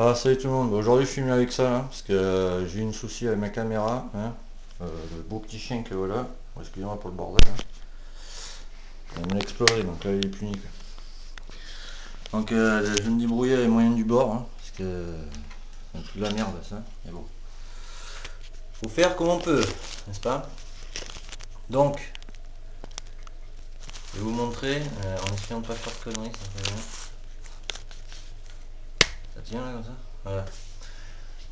Ah salut tout le monde, aujourd'hui je suis mieux avec ça hein, parce que j'ai eu une souci avec ma caméra, hein, le beau petit chien que voilà, bon, excusez-moi pour le bordel, hein. Il me l'a explosé donc là il est puni quoi. Donc je vais me débrouiller avec les moyens du bord, hein, parce que c'est un peu de la merde ça, mais bon. Faut faire comme on peut, n'est-ce pas? Donc, je vais vous montrer, en essayant de pas faire de conneries, ça fait bien. Ça tient là comme ça? Voilà.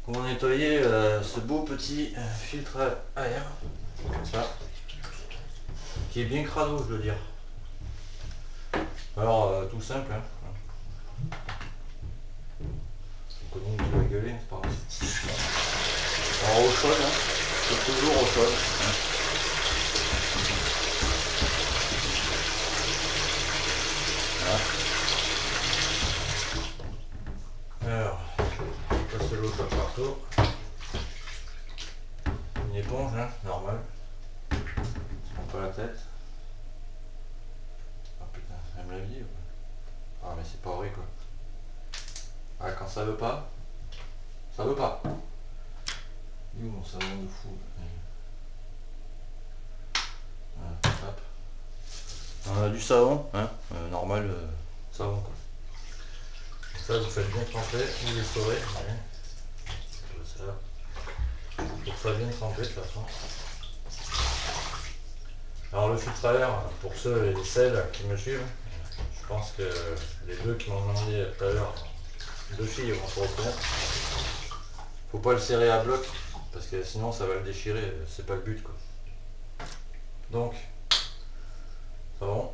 Comment nettoyer ce beau petit filtre à air, comme ça, qui est bien crado je veux dire. Alors tout simple, hein. On connaît qui va gueuler, c'est pas grave. Alors au sol, hein. C'est toujours au sol, hein. Voilà. Alors, passer l'eau comme partout. Une éponge, hein, normal. On se prend pas la tête. Ah putain, elle me l'a dit ou quoi? Ah mais c'est pas vrai quoi. Ah quand ça veut pas, ça veut pas. Il est où mon savon de fou? Voilà, hop. On a du savon, hein, normal, savon quoi. Ça vous faites bien tremper, vous les saurez. Ça. Pour que ça bien tremper de toute façon. Alors le filtre à air, pour ceux et celles qui me suivent, je pense que les deux qui m'ont demandé tout à l'heure, deux filles vont se reconnaître. Faut pas le serrer à bloc, parce que sinon ça va le déchirer, c'est pas le but quoi. Donc, savon,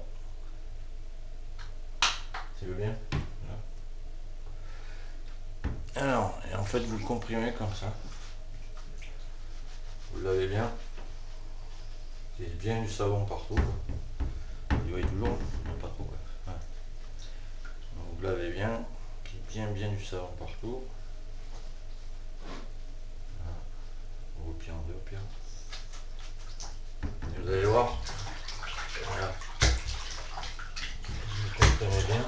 s'il veut bien. Alors, et en fait vous le comprimez comme ça. Vous le lavez bien. Il y a bien du savon partout. Vous voyez toujours, non pas trop quoi. Voilà. Donc, vous lavez bien, bien du savon partout. Voilà. Au pire en deux, au pire. Et vous allez voir. Voilà. Vous comprenez bien.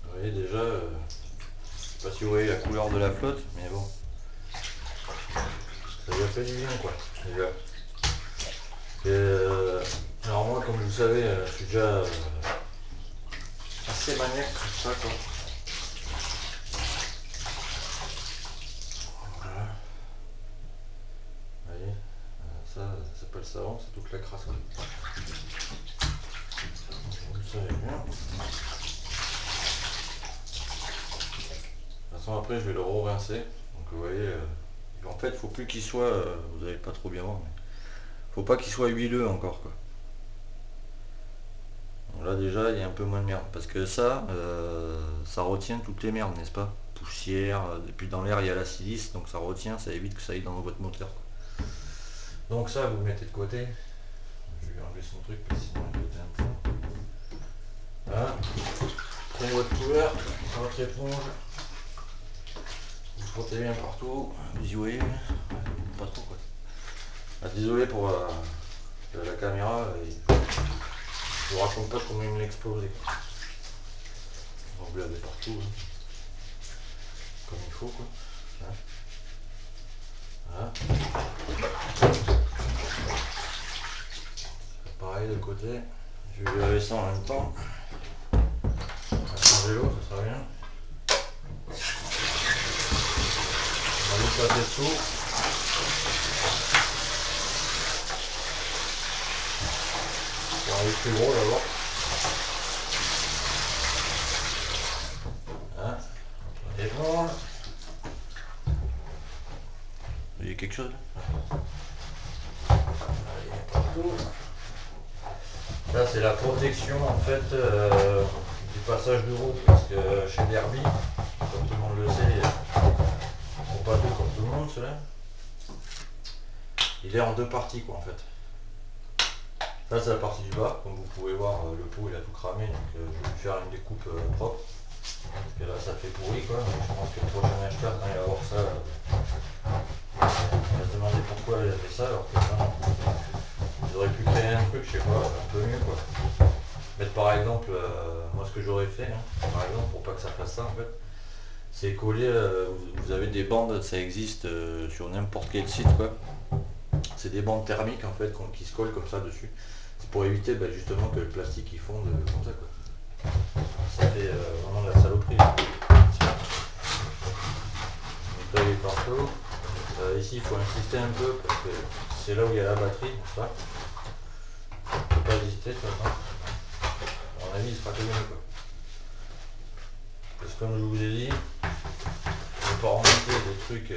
Vous voyez déjà, je sais pas si vous voyez la couleur de la flotte, mais bon. Ça lui a fait du bien quoi, déjà. Et alors moi comme vous savez, je suis déjà assez maniaque comme ça quoi. Voilà. Vous voyez, ça c'est pas le savon, c'est toute la crasse quoi. Vous le savez bien. De toute façon après je vais le re-rincer. Donc vous voyez, en fait il faut plus qu'il soit, vous allez pas trop bien voir, mais faut pas qu'il soit huileux encore quoi. Donc là déjà il y a un peu moins de merde. Parce que ça, ça retient toutes les merdes, n'est-ce pas? Poussière, et puis dans l'air il y a la silice, donc ça retient, ça évite que ça aille dans votre moteur quoi. Donc ça vous le mettez de côté. Je vais enlever son truc parce que sinon il peut être un peu. Voilà. Prenez votre couleur, votre éponge. Vous frottez bien partout, vous y voyez, pas trop quoi. Ah, désolé pour la caméra, je vous raconte pas comment il me l'a explosé. Vous l'avez partout, hein. Comme il faut quoi. Voilà. Pareil de l'autre côté, je vais laver ça en même temps. On va changer l'eau, ça sera bien. On va juste passer dessous. On va aller plus gros d'abord. Hein, et bon. Il y a quelque chose là? Allez, partout. Ça c'est la protection en fait du passage de route parce que chez Derby, comme tout le monde le sait, ils sont pas tous comme tout le monde ceux-là. Il est en deux parties quoi en fait. Ça c'est la partie du bas, comme vous pouvez voir le pot il a tout cramé donc je vais lui faire une découpe propre. Parce que là ça fait pourri quoi, donc je pense que le prochain acheteur quand il va voir ça, il va se demander pourquoi il a fait ça alors que non, ils auraient pu créer un truc truc, je sais pas, un peu mieux quoi. Mettre par exemple, moi ce que j'aurais fait, hein, par exemple, pour pas que ça fasse ça en fait, c'est coller, vous avez des bandes, ça existe sur n'importe quel site quoi. C'est des bandes thermiques en fait qui se collent comme ça dessus. C'est pour éviter justement que le plastique il fonde comme ça quoi. Ça fait vraiment la saloperie. Nettoyer partout. Ici il faut insister un peu parce que c'est là où il y a la batterie, n'est-ce pas? Faut pas hésiter de toute façon. À mon avis il sera que mieux quoi. Parce que comme je vous ai dit, on peut pas remonter des trucs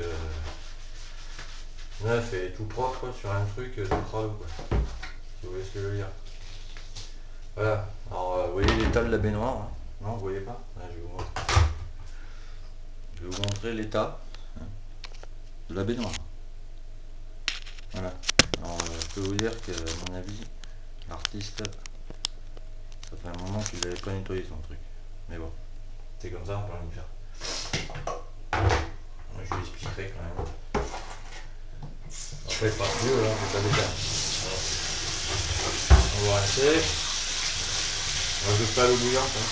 neufs et tout propre quoi, sur un truc tout creux quoi. Si vous voyez ce que je veux dire. Voilà. Alors vous voyez l'état de la baignoire, hein? Non, vous voyez pas? Ouais, je vais vous montrer. Je vais vous montrer l'état de la baignoire. Voilà. Alors je peux vous dire que à mon avis, l'artiste, ça fait un moment qu'il n'avait pas nettoyé son truc. Mais bon, c'est comme ça, on peut rien y faire. Je lui expliquerai quand même. Après pas mieux, hein, c'est pas détail. On va rincer. Moi je fais à l'eau bouillante. Hein.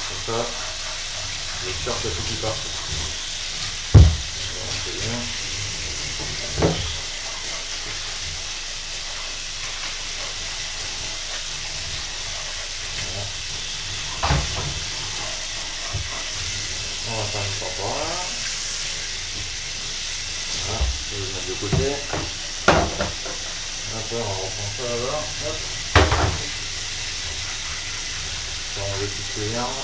Comme ça, j'ai sûr que tout qui part. C'est bien. Voilà. On va faire une fois par là. Voilà, je vais le mettre de côté. Après on reprend ça là-bas. Hop. On va enlever toutes les larmes.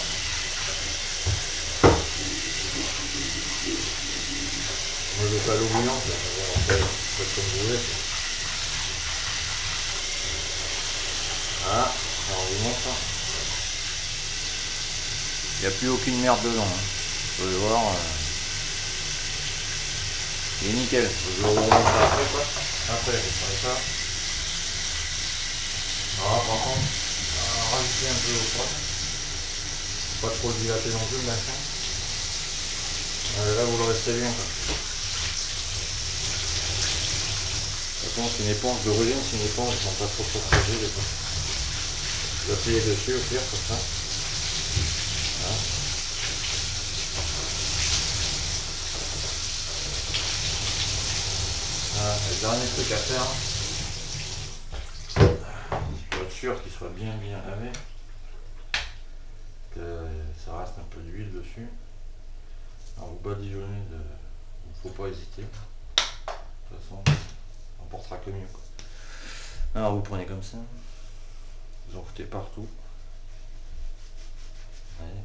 Moi je fais à l'eau bouillante, mais bon, après, faites comme vous voulez. Voilà, alors je vous montre. Il n'y a plus aucune merde dedans. Hein. Vous pouvez voir. Il est nickel. Je vous remontre après quoi. Après, je ferai ça. Alors par contre, on va rajouter un peu au froid. Pas trop le dilater non plus le machin. Là vous le restez bien quoi. De toute façon c'est une éponge d'origine, c'est une éponge qui ne sont pas trop fragiles. Je vais appuyer dessus au pire comme ça. Voilà. Voilà, le dernier truc à faire, pour être sûr qu'il soit bien lavé, que ça reste un peu d'huile dessus. Alors vous badigeonnez, il ne faut pas hésiter. De toute façon, on portera que mieux. Quoi. Alors vous prenez comme ça, vous en foutez partout. Allez.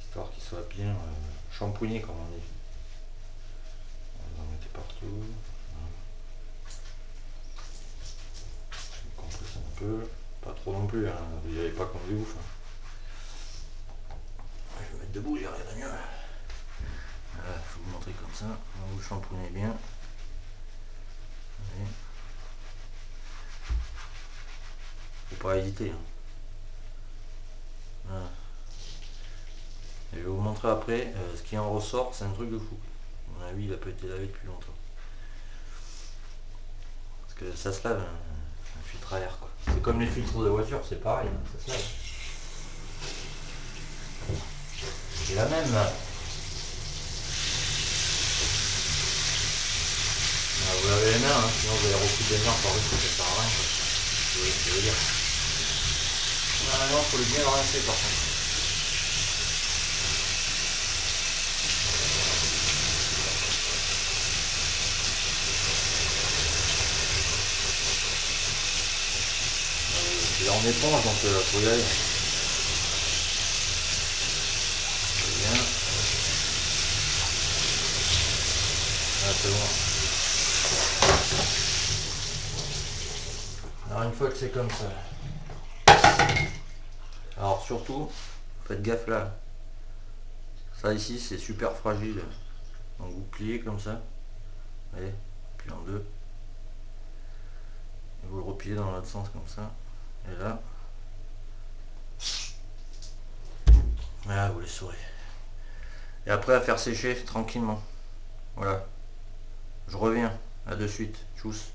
Histoire qu'il soit bien shampooiné comme on dit. Vous en mettez partout. Je compresse un peu. Pas trop non plus, hein. Vous n'y allez pas comme des ouf. Hein. Je vais me mettre debout, j'y arriverai mieux. Voilà, je vais vous montrer comme ça. Vous shampooinez bien. Allez. Faut pas hésiter. Hein. Voilà. Et je vais vous montrer après ce qui en ressort, c'est un truc de fou. À mon avis, il a pas été lavé depuis longtemps. Parce que ça se lave un filtre à air quoi. C'est comme les filtres de voiture, c'est pareil, hein, ça se lave. C'est la même là. Ah, vous lavez les mains, hein, sinon vous allez recouper les mains par dessus, ça sert à rien. Vous voyez ce que je veux dire. Ah non, faut le bien rincer par contre. C'est en éponge donc faut y aller. C'est bien. Ah, c'est bon. Alors une fois que c'est comme ça. Alors surtout, faites gaffe là. Ça ici c'est super fragile. Donc vous pliez comme ça. Vous voyez, puis en deux. Et vous le repliez dans l'autre sens comme ça. Et là. Voilà, vous les saurez. Et après à faire sécher tranquillement. Voilà. Je reviens. À de suite. Tchuss.